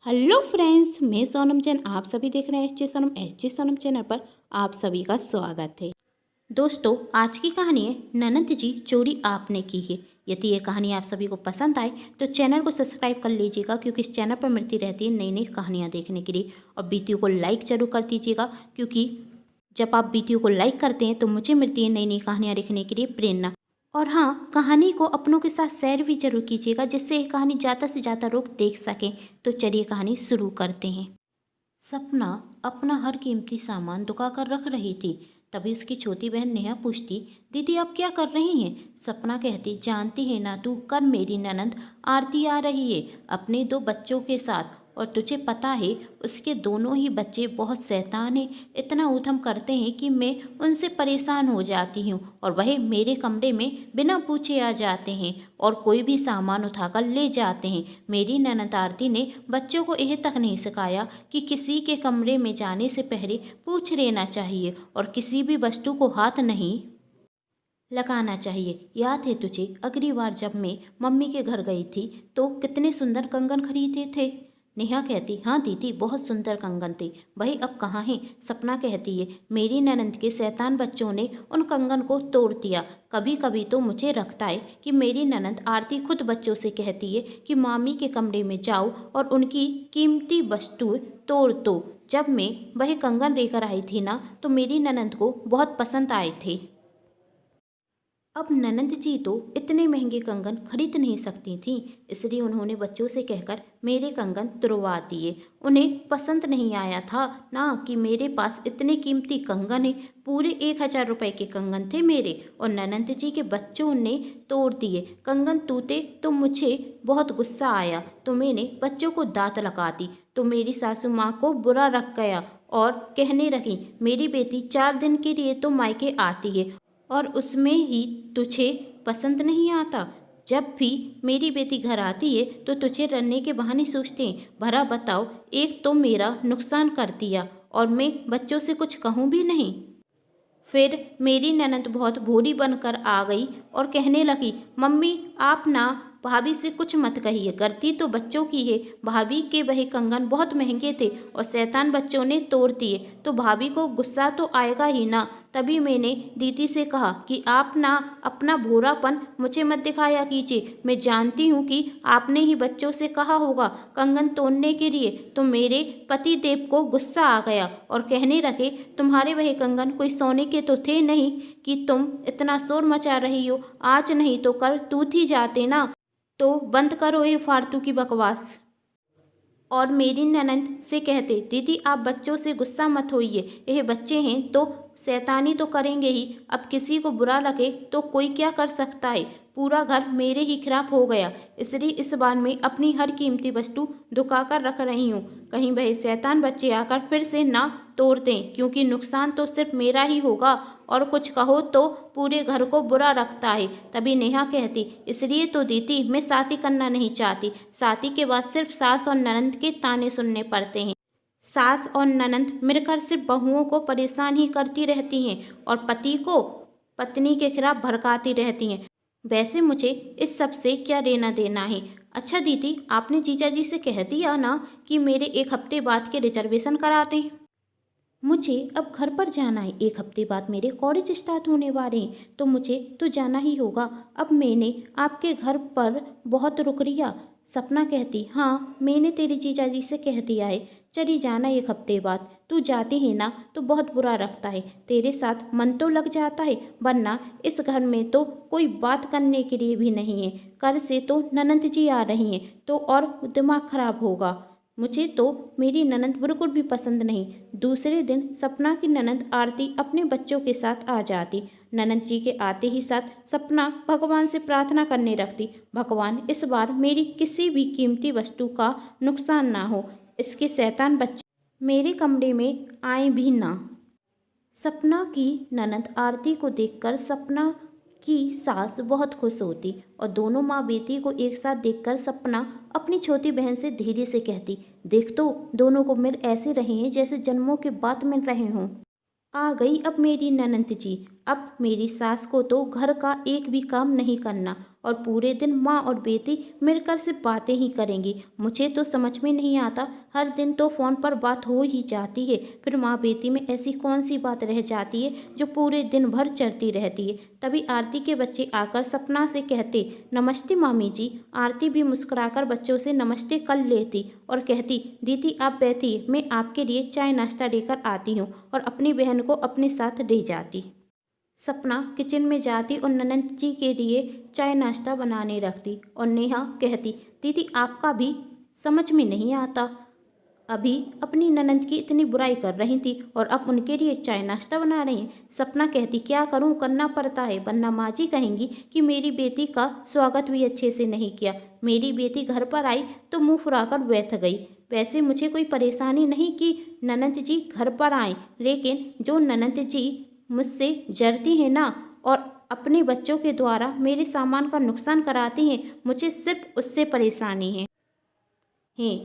Hello friends, मैं सोनम जैन। आप सभी देख रहे हैं एच जे सोनम चैनल पर आप सभी का स्वागत है। दोस्तों, आज की कहानी है ननद जी चोरी आपने की है। यदि ये कहानी आप सभी को पसंद आए तो चैनल को सब्सक्राइब कर लीजिएगा, क्योंकि इस चैनल पर मिलती रहती है नई नई कहानियाँ देखने के लिए। और वीडियो को लाइक जरूर कर दीजिएगा, क्योंकि जब आप वीडियो को लाइक करते हैं तो मुझे मिलती है नई नई कहानियाँ लिखने के लिए प्रेरणा। और हाँ, कहानी को अपनों के साथ शेयर भी जरूर कीजिएगा, जिससे ये कहानी ज़्यादा से ज़्यादा लोग देख सकें। तो चलिए कहानी शुरू करते हैं। सपना अपना हर कीमती सामान दुका कर रख रही थी। तभी उसकी छोटी बहन नेहा पूछती, दीदी आप क्या कर रही हैं? सपना कहती, जानती है ना तू, कल मेरी ननद आरती आ रही है अपने 2 बच्चों के साथ। और तुझे पता है उसके दोनों ही बच्चे बहुत शैतान हैं, इतना ऊधम करते हैं कि मैं उनसे परेशान हो जाती हूँ। और वह मेरे कमरे में बिना पूछे आ जाते हैं और कोई भी सामान उठाकर ले जाते हैं। मेरी ननद आरती ने बच्चों को यह तक नहीं सिखाया कि किसी के कमरे में जाने से पहले पूछ लेना चाहिए और किसी भी वस्तु को हाथ नहीं लगाना चाहिए। याद है तुझे, अगली बार जब मैं मम्मी के घर गई थी तो कितने सुंदर कंगन खरीदे थे? नेहा कहती, हाँ दीदी, बहुत सुंदर कंगन थे। वही अब कहाँ हैं? सपना कहती है, मेरी ननद के शैतान बच्चों ने उन कंगन को तोड़ दिया। कभी कभी तो मुझे लगता है कि मेरी ननद आरती खुद बच्चों से कहती है कि मामी के कमरे में जाओ और उनकी कीमती वस्तुएं तोड़ दो। जब मैं वह कंगन लेकर आई थी ना, तो मेरी ननद को बहुत पसंद आए थे। अब ननंद जी तो इतने महंगे कंगन खरीद नहीं सकती थीं, इसलिए उन्होंने बच्चों से कहकर मेरे कंगन तुड़वा दिए। उन्हें पसंद नहीं आया था ना कि मेरे पास इतने कीमती कंगन है। पूरे 1000 रुपए के कंगन थे मेरे, और ननंद जी के बच्चों ने तोड़ दिए। कंगन टूटे तो मुझे बहुत गुस्सा आया, तो मैंने बच्चों को दांत लगा दी। तो मेरी सासू माँ को बुरा लग गया और कहने लगी, मेरी बेटी 4 दिन के लिए तो मायके आती है और उसमें ही तुझे पसंद नहीं आता। जब भी मेरी बेटी घर आती है तो तुझे रखने के बहाने सोचते हैं। भला बताओ, एक तो मेरा नुकसान कर दिया और मैं बच्चों से कुछ कहूँ भी नहीं। फिर मेरी ननद बहुत भोली बनकर आ गई और कहने लगी, मम्मी आप ना भाभी से कुछ मत कहिए, गलती तो बच्चों की है। भाभी के वही कंगन बहुत महंगे थे और शैतान बच्चों ने तोड़ दिए, तो भाभी को गुस्सा तो आएगा ही ना। तभी मैंने दीदी से कहा कि आप ना अपना भोलापन मुझे मत दिखाया कीजिए। मैं जानती हूँ कि आपने ही बच्चों से कहा होगा कंगन तोड़ने के लिए। तो मेरे पति देव को गुस्सा आ गया और कहने लगे, तुम्हारे वही कंगन कोई सोने के तो थे नहीं कि तुम इतना शोर मचा रही हो। आज नहीं तो कल टूट ही जाते ना। तो बंद करो ये फालतू की बकवास। और मेरी ननद से कहते, दीदी आप बच्चों से गुस्सा मत होइए, यह बच्चे हैं तो शैतानी तो करेंगे ही। अब किसी को बुरा लगे तो कोई क्या कर सकता है। पूरा घर मेरे ही खराब हो गया, इसलिए इस बार मैं अपनी हर कीमती वस्तु दुका कर रख रही हूँ। कहीं वह शैतान बच्चे आकर फिर से ना तोड़ दें, क्योंकि नुकसान तो सिर्फ मेरा ही होगा और कुछ कहो तो पूरे घर को बुरा रखता है। तभी नेहा कहती, इसलिए तो दीदी मैं शादी करना नहीं चाहती। शादी के बाद सिर्फ सास और ननद के ताने सुनने पड़ते हैं। सास और ननद मिलकर सिर्फ बहुओं को परेशान ही करती रहती हैं और पति को पत्नी के खिलाफ भड़काती रहती हैं। वैसे मुझे इस सब से क्या लेना देना है? अच्छा दीदी, आपने जीजा जी से कह दिया ना कि मेरे 1 हफ्ते बाद के रिजर्वेशन करा दें? मुझे अब घर पर जाना है। 1 हफ्ते बाद मेरे कॉलेज स्टार्ट होने वाले हैं, तो मुझे तो जाना ही होगा। अब मैंने आपके घर पर बहुत रुक लिया। सपना कहती, हाँ मैंने तेरे जीजा जी से कह दिया है, चली जाना 1 हफ्ते बाद। तू जाती है ना तो बहुत बुरा लगता है, तेरे साथ मन तो लग जाता है, वरना इस घर में तो कोई बात करने के लिए भी नहीं है। कल से तो ननद जी आ रही हैं तो और दिमाग खराब होगा। मुझे तो मेरी ननद बिल्कुल भी पसंद नहीं। दूसरे दिन सपना की ननद आरती अपने बच्चों के साथ आ जाती। ननद जी के आते ही साथ सपना भगवान से प्रार्थना करने लगती, भगवान इस बार मेरी किसी भी कीमती वस्तु का नुकसान ना हो, इसके शैतान बच्चे मेरे कमरे में आए भी ना। सपना की ननद आरती को देखकर सपना की सास बहुत खुश होती और दोनों माँ बेटी को एक साथ देखकर सपना अपनी छोटी बहन से धीरे से कहती, देख तो दोनों को मिल ऐसे रहे हैं जैसे जन्मों के बाद मिल रहे हों। आ गई अब मेरी ननद जी, अब मेरी सास को तो घर का एक भी काम नहीं करना और पूरे दिन माँ और बेटी मिलकर सिर्फ बातें ही करेंगी। मुझे तो समझ में नहीं आता, हर दिन तो फ़ोन पर बात हो ही जाती है, फिर माँ बेटी में ऐसी कौन सी बात रह जाती है जो पूरे दिन भर चलती रहती है। तभी आरती के बच्चे आकर सपना से कहते, नमस्ते मामी जी। आरती भी मुस्कुराकर बच्चों से नमस्ते कर लेती और कहती, दीदी आप बैठिए, मैं आपके लिए चाय नाश्ता लेकर आती हूँ, और अपनी बहन को अपने साथ ले जाती। सपना किचन में जाती और ननंद जी के लिए चाय नाश्ता बनाने रखती और नेहा कहती, दीदी आपका भी समझ में नहीं आता, अभी अपनी ननंद की इतनी बुराई कर रही थी और अब उनके लिए चाय नाश्ता बना रही हैं। सपना कहती, क्या करूं, करना पड़ता है, वरना माँ जी कहेंगी कि मेरी बेटी का स्वागत भी अच्छे से नहीं किया। मेरी बेटी घर पर आई तो मुंह फुराकर बैठ गई। वैसे मुझे कोई परेशानी नहीं कि ननंद जी घर पर आए, लेकिन जो ननंद जी मुझसे जरती हैं ना और अपने बच्चों के द्वारा मेरे सामान का नुकसान कराती हैं, मुझे सिर्फ उससे परेशानी है।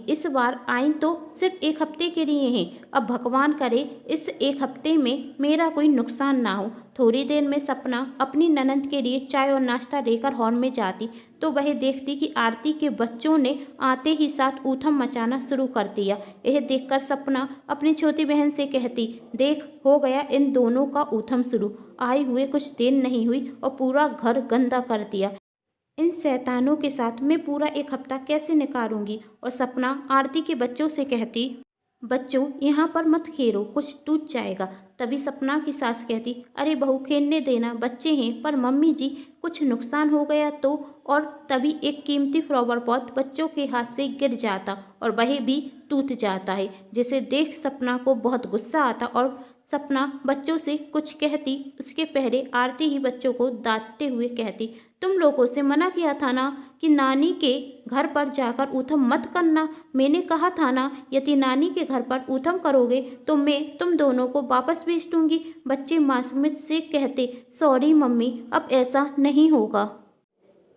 इस बार आई तो सिर्फ एक हफ्ते के लिए हैं। अब भगवान करे इस एक हफ्ते में मेरा कोई नुकसान ना हो। थोड़ी देर में सपना अपनी ननंद के लिए चाय और नाश्ता लेकर हॉल में जाती तो वह देखती कि आरती के बच्चों ने आते ही साथ ऊधम मचाना शुरू कर दिया। यह देखकर सपना अपनी छोटी बहन से कहती, देख हो गया इन दोनों का ऊधम शुरू। आए हुए कुछ देर नहीं हुई और पूरा घर गंदा कर दिया। इन शैतानों के साथ मैं पूरा एक हफ्ता कैसे निकालूंगी। और सपना आरती के बच्चों से कहती, बच्चों यहाँ पर मत खेलो, कुछ टूट जाएगा। तभी सपना की सास कहती, अरे बहू खेलने देना, बच्चे हैं। पर मम्मी जी कुछ नुकसान हो गया तो। और तभी एक कीमती फ्लावर पॉट बच्चों के हाथ से गिर जाता और वह भी टूट जाता है, जिसे देख सपना को बहुत गुस्सा आता और सपना बच्चों से कुछ कहती उसके पहले आरती ही बच्चों को डांटते हुए कहती, तुम लोगों से मना किया था ना कि नानी के घर पर जाकर ऊधम मत करना। मैंने कहा था ना यदि नानी के घर पर ऊधम करोगे तो मैं तुम दोनों को वापस भेज दूंगी। बच्चे मासूमियत से कहते, सॉरी मम्मी, अब ऐसा नहीं होगा।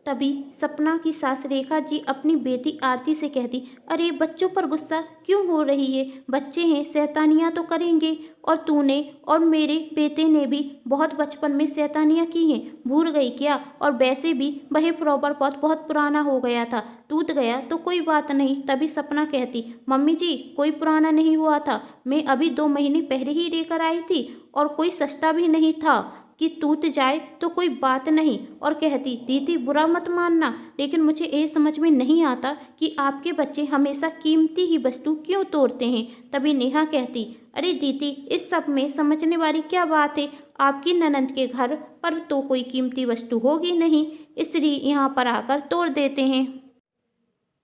तभी सपना की सास रेखा जी अपनी बेटी आरती से कहती, अरे बच्चों पर गुस्सा क्यों हो रही है, बच्चे हैं, शैतानियाँ तो करेंगे। और तूने और मेरे बेटे ने भी बहुत बचपन में शैतानियाँ की हैं, भूल गई क्या। और वैसे भी वह फ्लावर पॉट बहुत पुराना हो गया था, टूट गया तो कोई बात नहीं। तभी सपना कहती, मम्मी जी कोई पुराना नहीं हुआ था, मैं अभी 2 महीने पहले ही लेकर आई थी और कोई सस्ता भी नहीं था कि टूट जाए तो कोई बात नहीं। और कहती, दीदी बुरा मत मानना, लेकिन मुझे ये समझ में नहीं आता कि आपके बच्चे हमेशा कीमती ही वस्तु क्यों तोड़ते हैं। तभी नेहा कहती, अरे दीदी इस सब में समझने वाली क्या बात है, आपकी ननंद के घर पर तो कोई कीमती वस्तु होगी नहीं, इसलिए यहाँ पर आकर तोड़ देते हैं।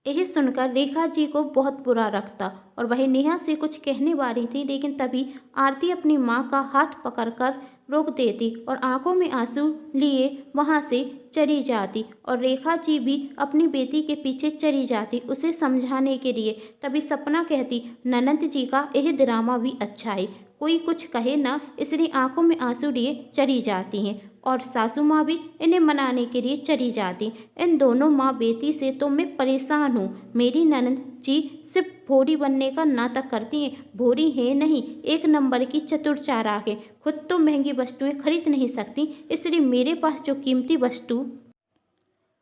यह सुनकर रेखा जी को बहुत बुरा लगता और वह नेहा से कुछ कहने वाली थी, लेकिन तभी आरती अपनी माँ का हाथ पकड़कर रोक देती और आंखों में आंसू लिए वहाँ से चली जाती। और रेखा जी भी अपनी बेटी के पीछे चली जाती उसे समझाने के लिए। तभी सपना कहती, ननंद जी का यह ड्रामा भी अच्छा है, कोई कुछ कहे ना, इसलिए आंखों में आंसू लिए चली जाती हैं। और सासू माँ भी इन्हें मनाने के लिए चली जाती। इन दोनों माँ बेटी से तो मैं परेशान हूँ। मेरी ननद जी सिर्फ भोरी बनने का नाटक करती हैं, भोरी है नहीं, एक नंबर की चतुर चालाक है। खुद तो महंगी वस्तुएं खरीद नहीं सकती, इसलिए मेरे पास जो कीमती वस्तु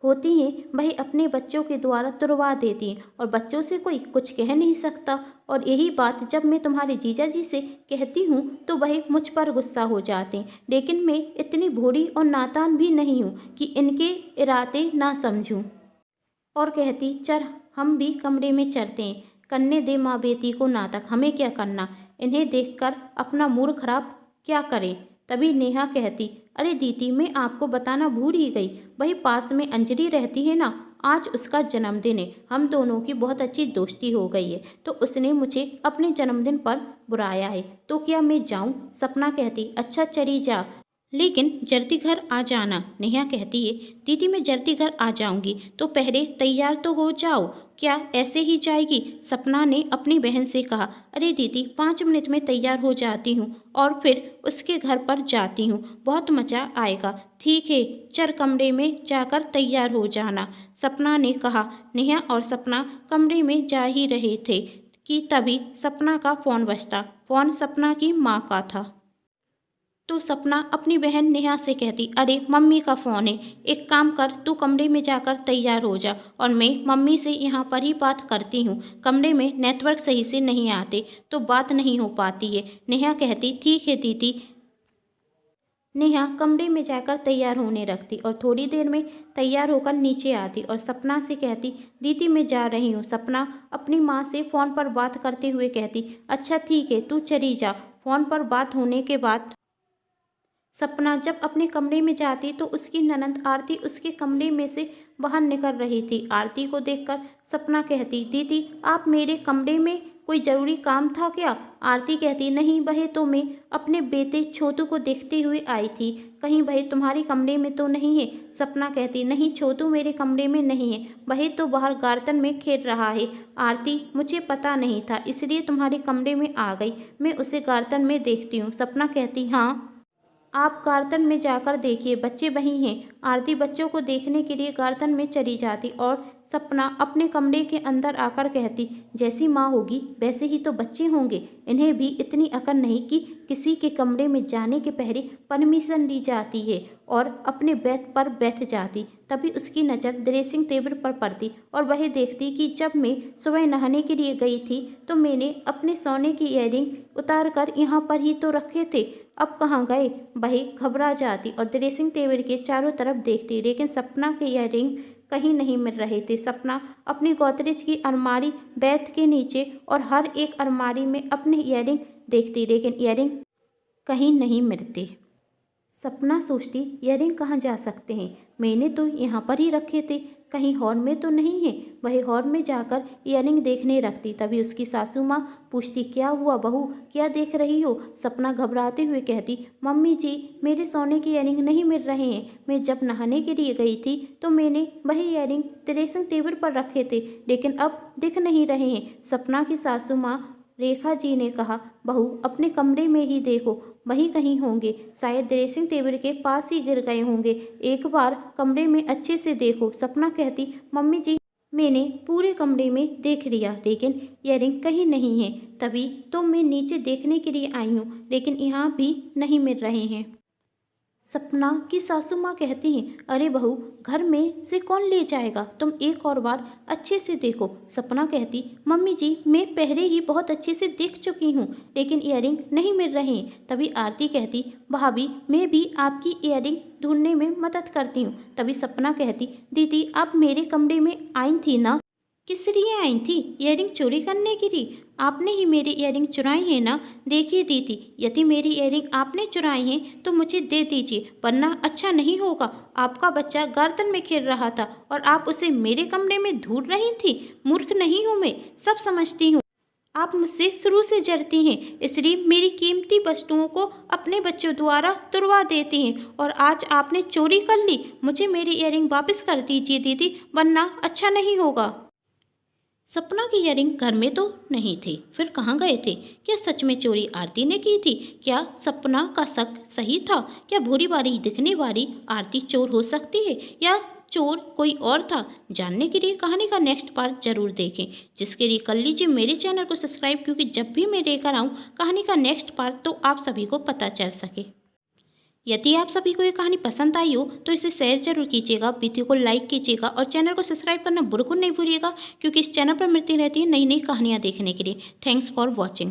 होती हैं वही अपने बच्चों के द्वारा तुड़वा देती हैं और बच्चों से कोई कुछ कह नहीं सकता। और यही बात जब मैं तुम्हारे जीजा जी से कहती हूँ तो वह मुझ पर गुस्सा हो जाते हैं, लेकिन मैं इतनी भोली और नादान भी नहीं हूँ कि इनके इरादे ना समझूँ। और कहती, चल हम भी कमरे में चलते हैं, करने दे माँ बेटी को नाटक, हमें क्या करना, इन्हें देखकर अपना मूड खराब क्या करें। तभी नेहा कहती, अरे दीदी मैं आपको बताना भूल ही गई, वही पास में अंजलि रहती है ना, आज उसका जन्मदिन है, हम दोनों की बहुत अच्छी दोस्ती हो गई है, तो उसने मुझे अपने जन्मदिन पर बुलाया है, तो क्या मैं जाऊं। सपना कहती, अच्छा चली जा, लेकिन जल्दी घर आ जाना। नेहा कहती है, दीदी मैं जल्दी घर आ जाऊंगी, तो पहले तैयार तो हो जाओ। क्या ऐसे ही जाएगी। सपना ने अपनी बहन से कहा, अरे दीदी 5 मिनट में तैयार हो जाती हूँ और फिर उसके घर पर जाती हूँ, बहुत मज़ा आएगा। ठीक है चल कमरे में जाकर तैयार हो जाना, सपना ने कहा। नेहा और सपना कमरे में जा ही रहे थे कि तभी सपना का फ़ोन बजता। फ़ोन सपना की माँ का था। तो सपना अपनी बहन नेहा से कहती, अरे मम्मी का फ़ोन है, एक काम कर, तू कमरे में जाकर तैयार हो जा और मैं मम्मी से यहाँ पर ही बात करती हूँ। कमरे में नेटवर्क सही से नहीं आते तो बात नहीं हो पाती है। नेहा कहती, ठीक है दीदी। नेहा कमरे में जाकर तैयार होने लगती और थोड़ी देर में तैयार होकर नीचे आती और सपना से कहती, दीदी मैं जा रही हूँ। सपना अपनी माँ से फ़ोन पर बात करते हुए कहती, अच्छा ठीक है, तू चली जा। फ़ोन पर बात होने के बाद सपना जब अपने कमरे में जाती तो उसकी ननंद आरती उसके कमरे में से बाहर निकल रही थी। आरती को देखकर सपना कहती, दीदी आप मेरे कमरे में, कोई ज़रूरी काम था क्या? आरती कहती, नहीं वह तो मैं अपने बेटे छोटू को देखते हुए आई थी, कहीं वह तुम्हारे कमरे में तो नहीं है? सपना कहती, नहीं छोटू मेरे कमरे में नहीं है, वह तो बाहर गार्डन में खेल रहा है। आरती, मुझे पता नहीं था इसलिए तुम्हारे कमरे में आ गई, मैं उसे गार्डन में देखती हूँ। सपना कहती, हाँ आप गार्डन में जाकर देखिए, बच्चे वहीं हैं। आरती बच्चों को देखने के लिए गार्डन में चली जाती और सपना अपने कमरे के अंदर आकर कहती, जैसी माँ होगी वैसे ही तो बच्चे होंगे, इन्हें भी इतनी अकल नहीं कि किसी के कमरे में जाने के पहले परमिशन ली जाती है और अपने बेड पर बैठ जाती। तभी उसकी नज़र ड्रेसिंग टेबल पर पड़ती और वह देखती कि जब मैं सुबह नहाने के लिए गई थी तो मैंने अपने सोने की इयररिंग उतार कर यहाँ पर ही तो रखे थे, अब कहाँ गए? वह घबरा जाती और ड्रेसिंग टेबल के चारों तरफ देखती, लेकिन सपना के इयररिंग कहीं नहीं मिल रहे थे। सपना अपनी गोदरेज की अलमारी, बेड के नीचे और हर एक अलमारी में अपने इयररिंग देखती, लेकिन इयररिंग कहीं नहीं मिलते। सपना सोचती, इयररिंग कहाँ जा सकते हैं, मैंने तो यहाँ पर ही रखे थे, कहीं हॉल में तो नहीं है। वह हॉल में जाकर इयररिंग देखने लगती। तभी उसकी सासू माँ पूछती, क्या हुआ बहू, क्या देख रही हो? सपना घबराते हुए कहती, मम्मी जी मेरे सोने के इयररिंग नहीं मिल रहे हैं, मैं जब नहाने के लिए गई थी तो मैंने वही इयररिंग ड्रेसिंग टेबल पर रखे थे, लेकिन अब दिख नहीं रहे हैं। सपना की सासू माँ रेखा जी ने कहा, बहू अपने कमरे में ही देखो, वहीं कहीं होंगे, शायद ड्रेसिंग टेबल के पास ही गिर गए होंगे, एक बार कमरे में अच्छे से देखो। सपना कहती, मम्मी जी मैंने पूरे कमरे में देख लिया लेकिन इयररिंग कहीं नहीं है, तभी तो मैं नीचे देखने के लिए आई हूँ, लेकिन यहाँ भी नहीं मिल रहे हैं। सपना की सासू माँ कहती हैं, अरे बहू घर में से कौन ले जाएगा, तुम एक और बार अच्छे से देखो। सपना कहती, मम्मी जी मैं पहले ही बहुत अच्छे से देख चुकी हूँ लेकिन इयररिंग नहीं मिल रहे हैं। तभी आरती कहती, भाभी मैं भी आपकी इयररिंग ढूंढने में मदद करती हूँ। तभी सपना कहती, दीदी आप मेरे कमरे में आई थी ना? किस लिए आई थी? इयररिंग चोरी करने के लिए? आपने ही मेरी इयररिंग चुराई है ना? देखिए दीदी यदि मेरी इयररिंग आपने चुराई हैं तो मुझे दे दीजिए, वरना अच्छा नहीं होगा। आपका बच्चा गार्डन में खेल रहा था और आप उसे मेरे कमरे में ढूंढ रही थी। मूर्ख नहीं हूँ मैं, सब समझती हूँ। आप मुझसे शुरू से जलती हैं, इसलिए मेरी कीमती वस्तुओं को अपने बच्चों द्वारा तुड़वा देती हैं और आज आपने चोरी कर ली। मुझे मेरी इयररिंग वापस कर दीजिए दीदी, वरना अच्छा नहीं होगा। सपना की इयररिंग घर में तो नहीं थी, फिर कहाँ गए थे? क्या सच में चोरी आरती ने की थी? क्या सपना का शक सही था? क्या भूरी बारी दिखने वाली आरती चोर हो सकती है या चोर कोई और था? जानने के लिए कहानी का नेक्स्ट पार्ट जरूर देखें, जिसके लिए कर लीजिए मेरे चैनल को सब्सक्राइब, क्योंकि जब भी मैं लेकर आऊँ कहानी का नेक्स्ट पार्ट तो आप सभी को पता चल सके। यदि आप सभी को ये कहानी पसंद आई हो तो इसे शेयर जरूर कीजिएगा, वीडियो को लाइक कीजिएगा और चैनल को सब्सक्राइब करना बिल्कुल नहीं भूलिएगा, क्योंकि इस चैनल पर मिलती रहती है नई नई कहानियाँ देखने के लिए। Thanks for watching.